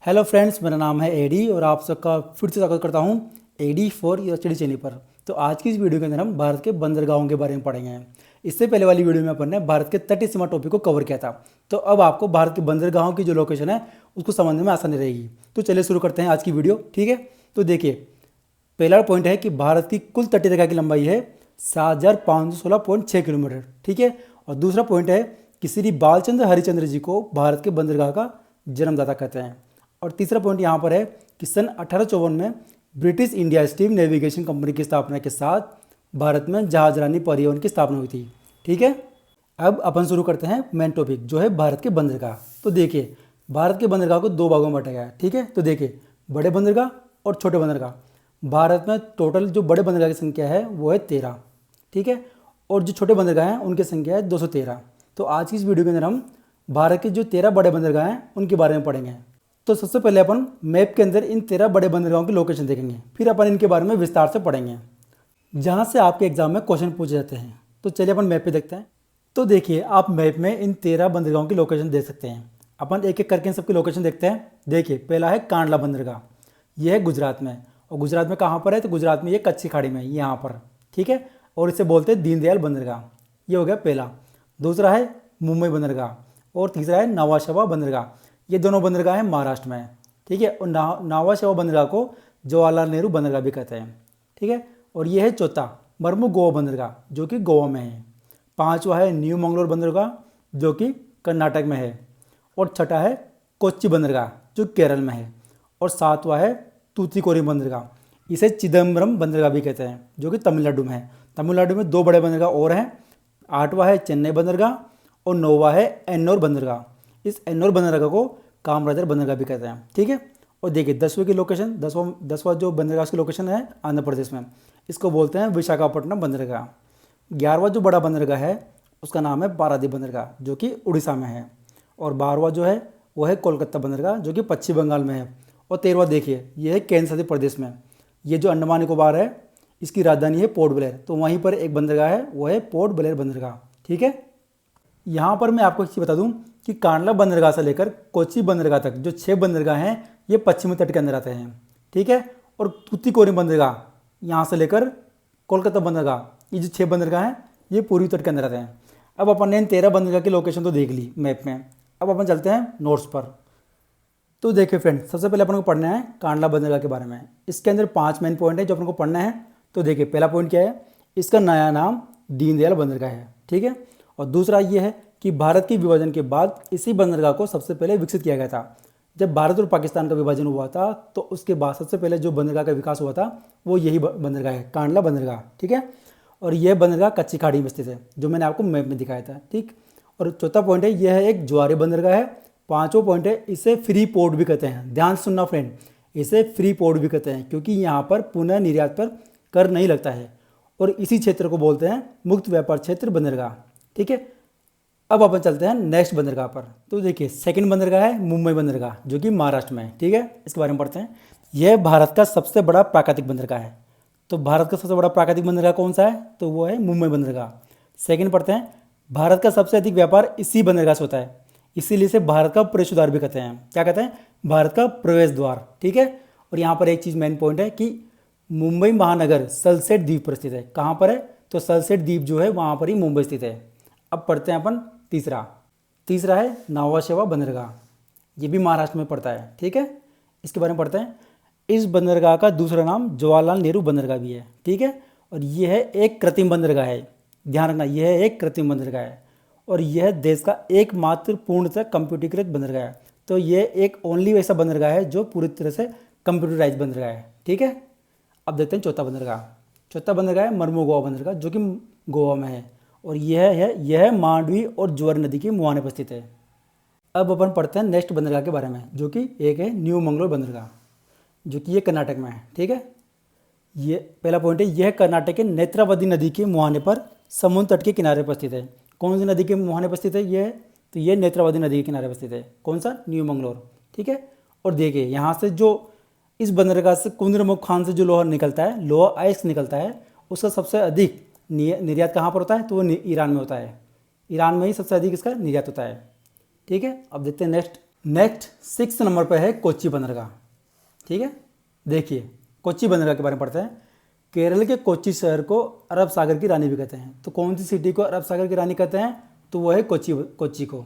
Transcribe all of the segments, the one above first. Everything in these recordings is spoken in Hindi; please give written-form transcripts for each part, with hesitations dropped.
हेलो फ्रेंड्स, मेरा नाम है एडी और आप सबका फिर से स्वागत करता हूं AD for your study channel पर। तो आज की इस वीडियो के अंदर हम भारत के बंदरगाहों के बारे में पढ़ेंगे। इससे पहले वाली वीडियो में अपन ने भारत के तटीय सीमा टॉपिक को कवर किया था। तो अब आपको भारत के बंदरगाहों की जो लोकेशन है उसको समझने में आसानी रहेगी। तो चलिए शुरू करते हैं आज की वीडियो। ठीक है, तो देखिए, पहला पॉइंट है कि भारत की कुल तटीय रेखा की लंबाई है 7516.6 किलोमीटर। ठीक है, और दूसरा पॉइंट है कि श्री बालचंद्र हरिचंद्र जी को भारत के बंदरगाह का जन्मदाता कहते हैं। और तीसरा पॉइंट यहाँ पर है कि सन 1854 में British India steam navigation company की स्थापना के साथ भारत में जहाजरानी परिवहन की स्थापना हुई थी। ठीक है, अब अपन शुरू करते हैं मेन टॉपिक जो है भारत के बंदरगाह। तो देखिए, भारत के बंदरगाह को दो भागों में बांटा गया है। ठीक है, तो देखिए, बड़े बंदरगाह और छोटे बंदरगाह। भारत में टोटल जो बड़े बंदरगाह की संख्या है वो है 13। ठीक है, और जो छोटे बंदरगाह हैं उनकी संख्या है 213। तो आज की इस वीडियो के अंदर हम भारत के जो 13 बड़े बंदरगाह हैं उनके बारे में पढ़ेंगे। तो सबसे पहले अपन मैप के अंदर इन 13 बड़े बंदरगाहों की लोकेशन देखेंगे, फिर अपन इनके बारे में विस्तार से पढ़ेंगे जहाँ से आपके एग्जाम में क्वेश्चन पूछे जाते हैं। तो चलिए अपन मैप पे देखते हैं। तो देखिए, आप मैप में इन 13 बंदरगाहों की लोकेशन देख सकते हैं। अपन एक एक करके इन सबकी लोकेशन देखते हैं। देखिए, पहला है कांडला बंदरगाह। यह है गुजरात में। और गुजरात में कहाँ पर है? तो गुजरात में ये कच्ची खाड़ी में, यहाँ पर। ठीक है, और इसे बोलते हैं दीनदयाल बंदरगाह। ये हो गया पहला। दूसरा है मुंबई बंदरगाह और तीसरा है नावा शवा बंदरगाह। ये दोनों बंदरगाह हैं महाराष्ट्र में। ठीक है, और नावा शवा बंदरगाह को जवाहरलाल नेहरू बंदरगाह भी कहते हैं। ठीक है, और ये है चौथा मरमू गोवा बंदरगाह जो कि गोवा में है। पांचवा है न्यू मंगलोर बंदरगाह जो कि कर्नाटक में है। और छठा है कोच्चि बंदरगाह जो केरल में है। और सातवां है तूतीकोरिन बंदरगाह। इसे चिदम्बरम बंदरगाह भी कहते हैं जो कि तमिलनाडु में है। तमिलनाडु में दो बड़े बंदरगाह और हैं। आठवां है चेन्नई बंदरगाह और नौवां है एन्नोर बंदरगाह। इस एन्नोर बंदरगाह को कामराजर बंदरगाह भी कहते हैं। ठीक है, और देखिए 10वें की लोकेशन, दसवां जो बंदरगाह की लोकेशन है आंध्र प्रदेश में, इसको बोलते हैं विशाखापट्टनम बंदरगाह। 11वां जो बड़ा बंदरगाह है उसका नाम है पारादीप बंदरगाह जो कि उड़ीसा में है। और 12वां जो है वो है कोलकाता बंदरगाह जो कि पश्चिम बंगाल में है। और 13वां देखिए, ये है केंद्र शासित प्रदेश में। ये जो अंडमान निकोबार है इसकी राजधानी है पोर्ट ब्लेयर। तो वहीं पर एक बंदरगाह है वो है पोर्ट ब्लेयर बंदरगाह। ठीक है, यहाँ पर मैं आपको एक चीज़ बता दूँ कि कांडला बंदरगाह से लेकर कोच्चि बंदरगाह तक जो 6 बंदरगाह हैं ये पश्चिमी तट के अंदर आते हैं। ठीक है, और तूतीकोरिन बंदरगाह यहाँ से लेकर कोलकाता बंदरगाह, ये जो 6 बंदरगाह हैं ये पूर्वी तट के अंदर आते हैं। अब अपन ने इन 13 बंदरगाह की लोकेशन तो देख ली मैप में। अब अपन चलते हैं नोट्स पर। तो देखिए फ्रेंड्स, सबसे पहले अपन को पढ़ना है कांडला बंदरगाह के बारे में। इसके अंदर 5 मेन पॉइंट है जो अपन को पढ़ना है। तो देखिए, पहला पॉइंट क्या है? इसका नया नाम दीनदयाल बंदरगाह है। ठीक है, और दूसरा ये है कि भारत के विभाजन के बाद इसी बंदरगाह को सबसे पहले विकसित किया गया था। जब भारत और पाकिस्तान का विभाजन हुआ था तो उसके बाद सबसे पहले जो बंदरगाह का विकास हुआ था वो यही बंदरगाह है, कांडला बंदरगाह। ठीक है, और यह बंदरगाह कच्ची खाड़ी में स्थित है जो मैंने आपको मैप में दिखाया था। ठीक, और चौथा पॉइंट है यह है एक ज्वारी बंदरगाह है। पांचवा पॉइंट है इसे फ्री पोर्ट भी कहते हैं। ध्यान सुनना फ्रेंड, इसे फ्री पोर्ट भी कहते हैं क्योंकि यहाँ पर पुनः निर्यात पर कर नहीं लगता है। और इसी क्षेत्र को बोलते हैं मुक्त व्यापार क्षेत्र बंदरगाह। ठीक है, अब अपन चलते हैं नेक्स्ट बंदरगाह पर। तो देखिए, सेकंड बंदरगाह है मुंबई बंदरगाह जो कि महाराष्ट्र में है। ठीक है, इसके बारे में पढ़ते हैं। यह भारत का सबसे बड़ा प्राकृतिक बंदरगाह है। तो भारत का सबसे बड़ा प्राकृतिक बंदरगाह कौन सा है? तो वो है मुंबई बंदरगाह। सेकंड पढ़ते हैं, भारत का सबसे अधिक व्यापार इसी बंदरगाह से होता है, इसीलिए इसे भारत का प्रवेश द्वार भी कहते हैं। क्या कहते हैं? भारत का प्रवेश द्वार। ठीक है, और यहाँ पर एक चीज़ मेन पॉइंट है कि मुंबई महानगर सलसेट द्वीप पर स्थित है। कहाँ पर है? तो सलसेट द्वीप जो है वहाँ पर ही मुंबई स्थित है। अब पढ़ते हैं अपन तीसरा है नावा शवा बंदरगाह। ये भी महाराष्ट्र में पड़ता है। ठीक है, इसके बारे में पढ़ते हैं। इस बंदरगाह का दूसरा नाम जवाहरलाल नेहरू बंदरगाह भी है। ठीक है, और यह है एक कृत्रिम बंदरगाह है। ध्यान रखना, यह है एक कृत्रिम बंदरगाह है और यह देश का एकमात्र पूर्णतः कंप्यूटरीकृत बंदरगाह है। तो यह एक ओनली ऐसा बंदरगाह है जो पूरी तरह से कंप्यूटराइज बंदरगाह है। ठीक है, अब देखते हैं चौथा बंदरगाह है मरमू गोवा बंदरगाह जो कि गोवा में है। और यह मांडवी और ज्वार नदी के मुहाने पर स्थित है। अब अपन पढ़ते हैं नेक्स्ट बंदरगाह के बारे में जो कि एक है न्यू मंगलोर बंदरगाह जो कि ये कर्नाटक में है। ठीक है, ये पहला पॉइंट है, यह कर्नाटक के नेत्रावती नदी के मुहाने पर समुद्र तट के किनारे पर स्थित है। कौन सी नदी के मुहाने पर स्थित है ये? तो ये नेत्रावती नदी के किनारे पर स्थित है। कौन सा? न्यू मंगलोर। ठीक है, और देखिए यहाँ से जो इस बंदरगाह से कुंद्रमुख खान से जो लोहा निकलता है, लोहा आइस निकलता है, उसका सबसे अधिक निर्यात कहाँ पर होता है? तो वो ईरान में होता है। ईरान में ही सबसे अधिक इसका निर्यात होता है। ठीक है, अब देखते हैं नेक्स्ट 6 नंबर पे है कोच्चि बंदरगाह। ठीक है, देखिए कोच्चि बंदरगाह के बारे में पढ़ते हैं। केरल के कोच्चि शहर को अरब सागर की रानी भी कहते हैं। तो कौन सी सिटी को अरब सागर की रानी कहते हैं? तो वो है कोच्चि को।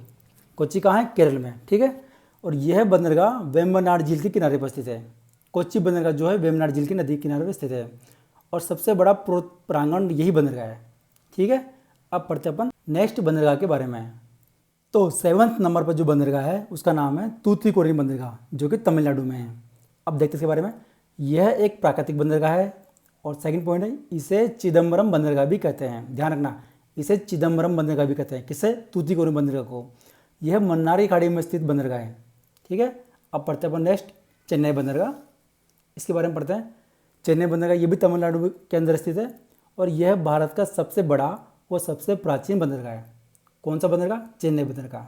कोच्चि कहाँ है? केरल में। ठीक है, और यह बंदरगाह वेम्बनाड झील के किनारे पर स्थित है। कोच्चि बंदरगाह जो है वेम्बनाड झील की नदी के किनारे पर स्थित है और सबसे बड़ा प्रांगण यही बंदरगाह है। ठीक है, अब पढ़ते अपन नेक्स्ट बंदरगाह के बारे में। तो 7वें नंबर पर जो बंदरगाह है उसका नाम है तूतीकोरिन बंदरगाह, जो कि तमिलनाडु में है। अब देखते हैं इसके बारे में। यह एक प्राकृतिक बंदरगाह है और सेकंड पॉइंट है, इसे चिदम्बरम बंदरगाह भी कहते हैं। ध्यान रखना, इसे चिदम्बरम बंदरगाह भी कहते हैं। किसे? तूतीकोरिन बंदरगाह को। यह मन्नार की खाड़ी में स्थित बंदरगाह है। ठीक है, अब पढ़ते हैं अपन नेक्स्ट चेन्नई बंदरगाह। इसके बारे में पढ़ते हैं। चेन्नई बंदरगाह ये भी तमिलनाडु के अंदर स्थित है और यह भारत का सबसे बड़ा व सबसे प्राचीन बंदरगाह है। कौन सा बंदरगाह? चेन्नई बंदरगाह।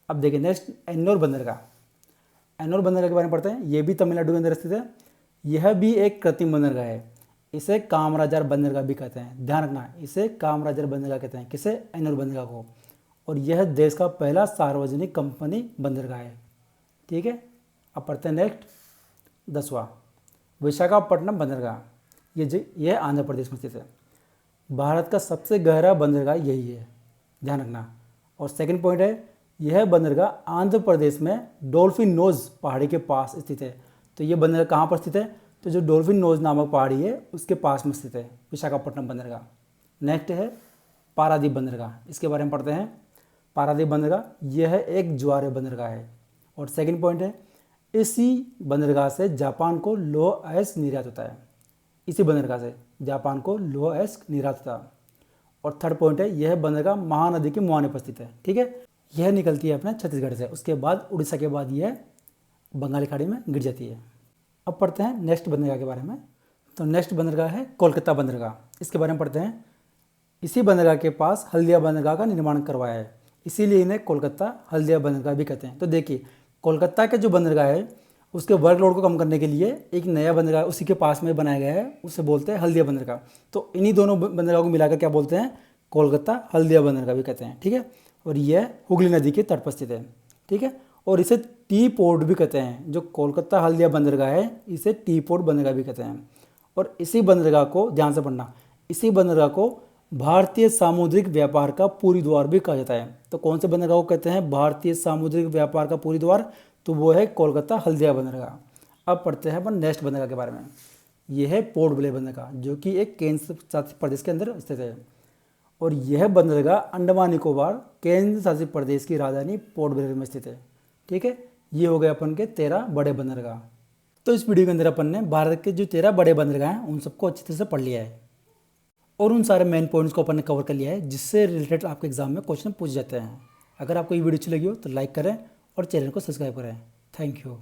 अब देखिए नेक्स्ट एन्नोर बंदरगाह। एन्नोर बंदरगाह के बारे में पढ़ते हैं। ये भी तमिलनाडु के अंदर स्थित है। यह भी एक कृत्रिम बंदरगाह है। इसे कामराजार बंदरगाह भी कहते हैं। ध्यान रखना, इसे कामराजार बंदरगाह कहते हैं। किसे? एन्नोर बंदरगाह को। और यह देश का पहला सार्वजनिक कंपनी बंदरगाह है। ठीक है, अब पढ़ते हैं नेक्स्ट 10वां विशाखापट्टनम बंदरगाह। यह आंध्र प्रदेश में स्थित है। भारत का सबसे गहरा बंदरगाह यही है, ध्यान रखना। और सेकंड पॉइंट है, यह बंदरगाह आंध्र प्रदेश में डॉल्फिन नोज पहाड़ी के पास स्थित है। तो ये बंदरगाह कहाँ पर स्थित है? तो जो डॉल्फिन नोज नामक पहाड़ी है उसके पास में स्थित है विशाखापट्टनम बंदरगाह। नेक्स्ट है पारादीप बंदरगाह। इसके बारे में पढ़ते हैं। पारादीप बंदरगाह यह एक ज्वार बंदरगाह है। और सेकंड पॉइंट है, इसी बंदरगाह से जापान को लौह अयस्क निर्यात होता है। इसी बंदरगाह से जापान को लौह अयस्क निर्यात होता है। और थर्ड पॉइंट है, यह बंदरगाह महानदी के मुहाने पर स्थित है। ठीक है, यह निकलती है अपने छत्तीसगढ़ से, उसके बाद उड़ीसा के बाद यह बंगाली खाड़ी में गिर जाती है। अब पढ़ते हैं नेक्स्ट बंदरगाह के बारे में। तो नेक्स्ट बंदरगाह है कोलकाता बंदरगाह। इसके बारे में पढ़ते हैं। इसी बंदरगाह के पास हल्दिया बंदरगाह का निर्माण करवाया है, इसीलिए इन्हें कोलकाता हल्दिया बंदरगाह भी कहते हैं। तो देखिए कोलकाता के जो बंदरगाह है उसके वर्कलोड को कम करने के लिए एक नया बंदरगाह उसी के पास में बनाया गया है, उसे बोलते हैं हल्दिया बंदरगाह। तो इन्हीं दोनों बंदरगाह को मिलाकर क्या बोलते हैं? कोलकाता हल्दिया बंदरगाह भी कहते हैं। ठीक है, और यह हुगली नदी के तट पर स्थित है। ठीक है, और इसे टी पोर्ट भी कहते हैं। जो कोलकाता हल्दिया बंदरगाह है इसे टी पोर्ट बंदरगाह भी कहते हैं। और इसी बंदरगाह को ध्यान से पढ़ना, इसी बंदरगाह को भारतीय सामुद्रिक व्यापार का पूरी द्वार भी कहा जाता है। तो कौन से बंदरगाह को कहते हैं भारतीय सामुद्रिक व्यापार का पूरी द्वार? तो वो है कोलकाता हल्दिया बंदरगाह। अब पढ़ते हैं अपन नेक्स्ट बंदरगाह के बारे में। यह है पोर्ट ब्लेयर बंदरगाह, जो कि एक केंद्र शासित प्रदेश के अंदर स्थित है। और यह बंदरगाह अंडमान निकोबार केंद्र शासित प्रदेश की राजधानी पोर्ट ब्लेयर में स्थित है। ठीक है, ये हो गए अपन के 13 बड़े बंदरगाह। तो इस वीडियो के अंदर अपन ने भारत के जो 13 बड़े बंदरगाह हैं उन सबको अच्छी तरह से पढ़ लिया है और उन सारे मेन पॉइंट्स को अपन ने कवर कर लिया है, जिससे रिलेटेड आपके एग्जाम में क्वेश्चन पूछ जाते हैं। अगर आपको ये वीडियो अच्छी लगी हो तो लाइक करें और चैनल को सब्सक्राइब करें। Thank you.